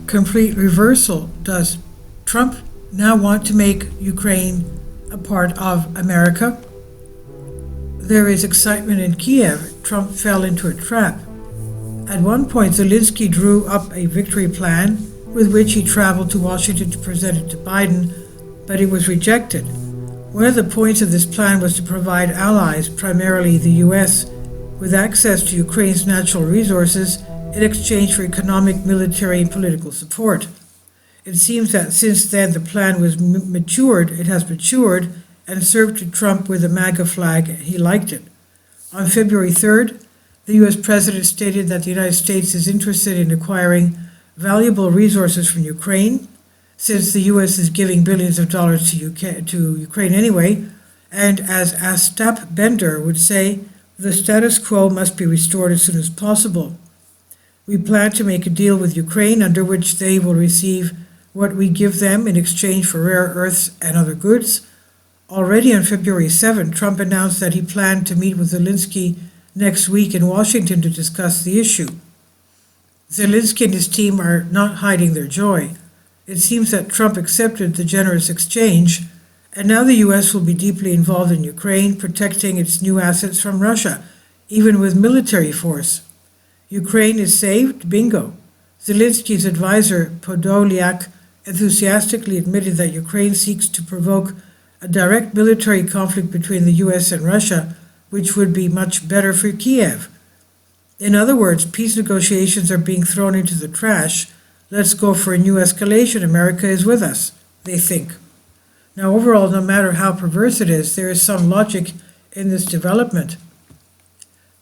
Complete reversal. Does Trump now want to make Ukraine a part of America? There is excitement in Kiev. Trump fell into a trap. At one point, Zelensky drew up a victory plan with which he traveled to Washington to present it to Biden, but it was rejected. One of the points of this plan was to provide allies, primarily the U.S., with access to Ukraine's natural resources in exchange for economic, military, and political support. It seems that since then the plan was it has matured and served to Trump with a MAGA flag. He liked it. On February 3rd, the U.S. President stated that the United States is interested in acquiring valuable resources from Ukraine, since the U.S. is giving billions of dollars to Ukraine anyway, and as Astap Bender would say, the status quo must be restored as soon as possible. We plan to make a deal with Ukraine under which they will receive what we give them in exchange for rare earths and other goods. Already on February 7, Trump announced that he planned to meet with Zelensky next week in Washington to discuss the issue. Zelensky and his team are not hiding their joy. It seems that Trump accepted the generous exchange, and now the U.S. will be deeply involved in Ukraine, protecting its new assets from Russia, even with military force. Ukraine is saved? Bingo. Zelensky's advisor, Podolyak, enthusiastically admitted that Ukraine seeks to provoke a direct military conflict between the U.S. and Russia, which would be much better for Kiev. In other words, peace negotiations are being thrown into the trash. Let's go for a new escalation. America is with us, they think. Now, overall, no matter how perverse it is, there is some logic in this development.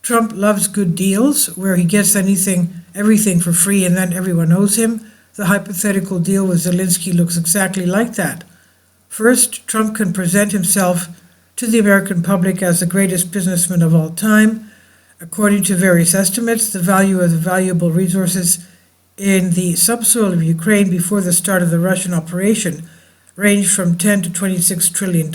Trump loves good deals, where he gets everything for free and then everyone owes him. The hypothetical deal with Zelensky looks exactly like that. First, Trump can present himself to the American public as the greatest businessman of all time. According to various estimates, the value of the valuable resources in the subsoil of Ukraine before the start of the Russian operation ranged from $10 to $26 trillion.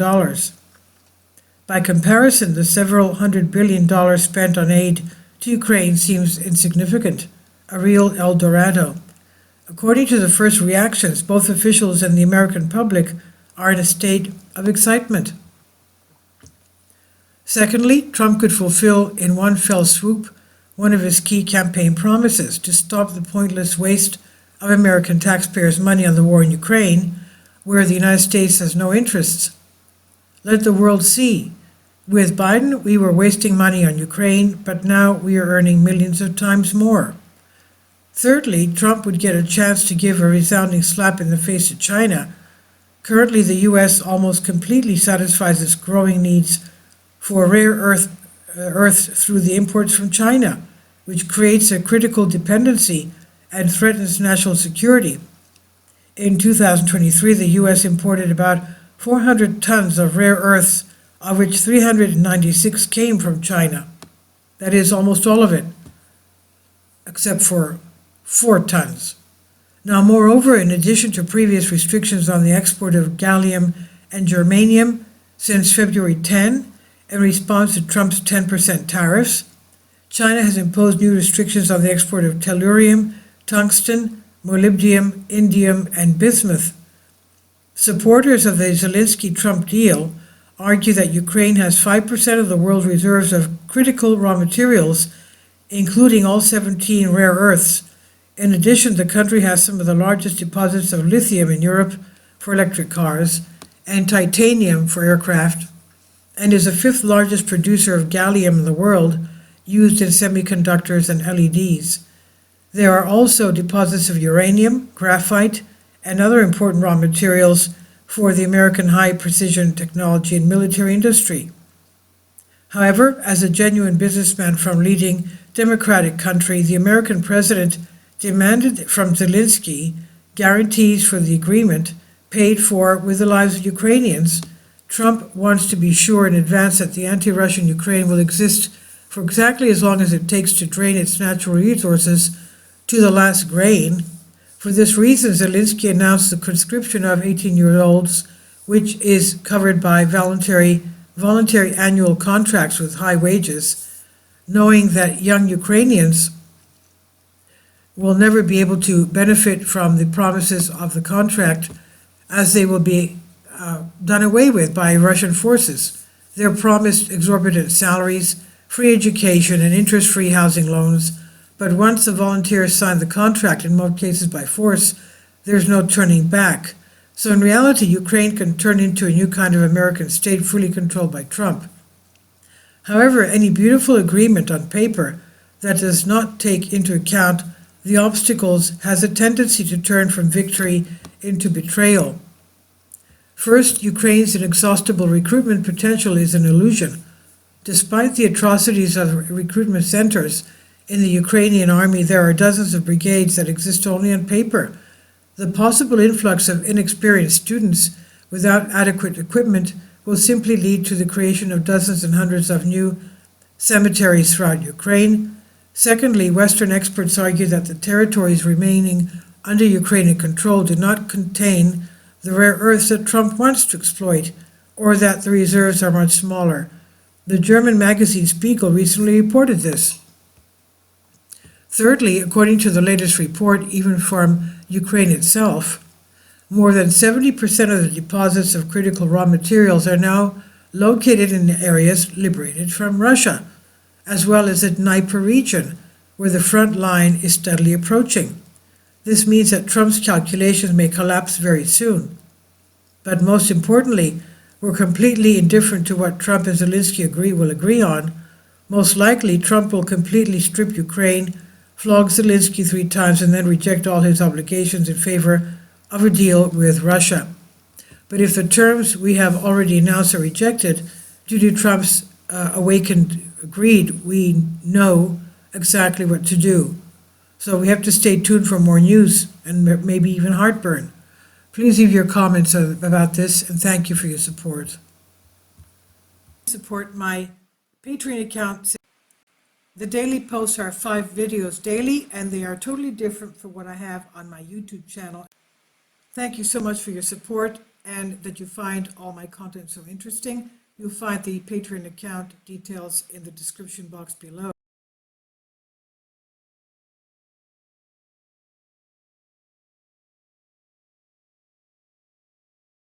By comparison, the several $100 billion spent on aid to Ukraine seems insignificant, a real El Dorado. According to the first reactions, both officials and the American public are in a state of excitement. Secondly, Trump could fulfill in one fell swoop one of his key campaign promises to stop the pointless waste of American taxpayers' money on the war in Ukraine, where the United States has no interests. Let the world see. With Biden, we were wasting money on Ukraine, but now we are earning millions of times more. Thirdly, Trump would get a chance to give a resounding slap in the face to China. Currently, the U.S. almost completely satisfies its growing needs for rare earth through the imports from China, which creates a critical dependency and threatens national security. In 2023, the U.S. imported about 400 tons of rare earths, of which 396 came from China. That is almost all of it, except for 4 tons. Now, moreover, in addition to previous restrictions on the export of gallium and germanium since February 10, in response to Trump's 10% tariffs, China has imposed new restrictions on the export of tellurium, tungsten, molybdenum, indium, and bismuth. Supporters of the Zelensky-Trump deal argue that Ukraine has 5% of the world's reserves of critical raw materials, including all 17 rare earths. In addition, the country has some of the largest deposits of lithium in Europe for electric cars and titanium for aircraft, and is the 5th largest producer of gallium in the world, used in semiconductors and LEDs. There are also deposits of uranium, graphite, and other important raw materials for the American high-precision technology and military industry. However, as a genuine businessman from a leading democratic country, the American president demanded from Zelensky guarantees for the agreement paid for with the lives of Ukrainians. Trump wants to be sure in advance that the anti-Russian Ukraine will exist for exactly as long as it takes to drain its natural resources to the last grain. For this reason, Zelensky announced the conscription of 18-year-olds, which is covered by voluntary annual contracts with high wages, knowing that young Ukrainians will never be able to benefit from the promises of the contract, as they will be done away with by Russian forces. They're promised exorbitant salaries, free education, and interest-free housing loans, but once the volunteers sign the contract, in most cases by force, there's no turning back. So in reality, Ukraine can turn into a new kind of American state fully controlled by Trump. However, any beautiful agreement on paper that does not take into account the obstacles has a tendency to turn from victory into betrayal. First, Ukraine's inexhaustible recruitment potential is an illusion. Despite the atrocities of recruitment centers in the Ukrainian army, there are dozens of brigades that exist only on paper. The possible influx of inexperienced students without adequate equipment will simply lead to the creation of dozens and hundreds of new cemeteries throughout Ukraine. Secondly, Western experts argue that the territories remaining under Ukrainian control do not contain the rare earths that Trump wants to exploit, or that the reserves are much smaller. The German magazine Spiegel recently reported this. Thirdly, according to the latest report, even from Ukraine itself, more than 70% of the deposits of critical raw materials are now located in areas liberated from Russia, as well as the Dnieper region, where the front line is steadily approaching. This means that Trump's calculations may collapse very soon. But most importantly, we're completely indifferent to what Trump and Zelensky will agree on. Most likely, Trump will completely strip Ukraine, flog Zelensky 3 times, and then reject all his obligations in favor of a deal with Russia. But if the terms we have already announced are rejected due to Trump's awakened greed, we know exactly what to do. So we have to stay tuned for more news and maybe even heartburn. Please leave your comments about this, and thank you for your support. Support my Patreon account. The daily posts are 5 videos daily, and they are totally different from what I have on my YouTube channel. Thank you so much for your support and that you find all my content so interesting. You'll find the Patreon account details in the description box below.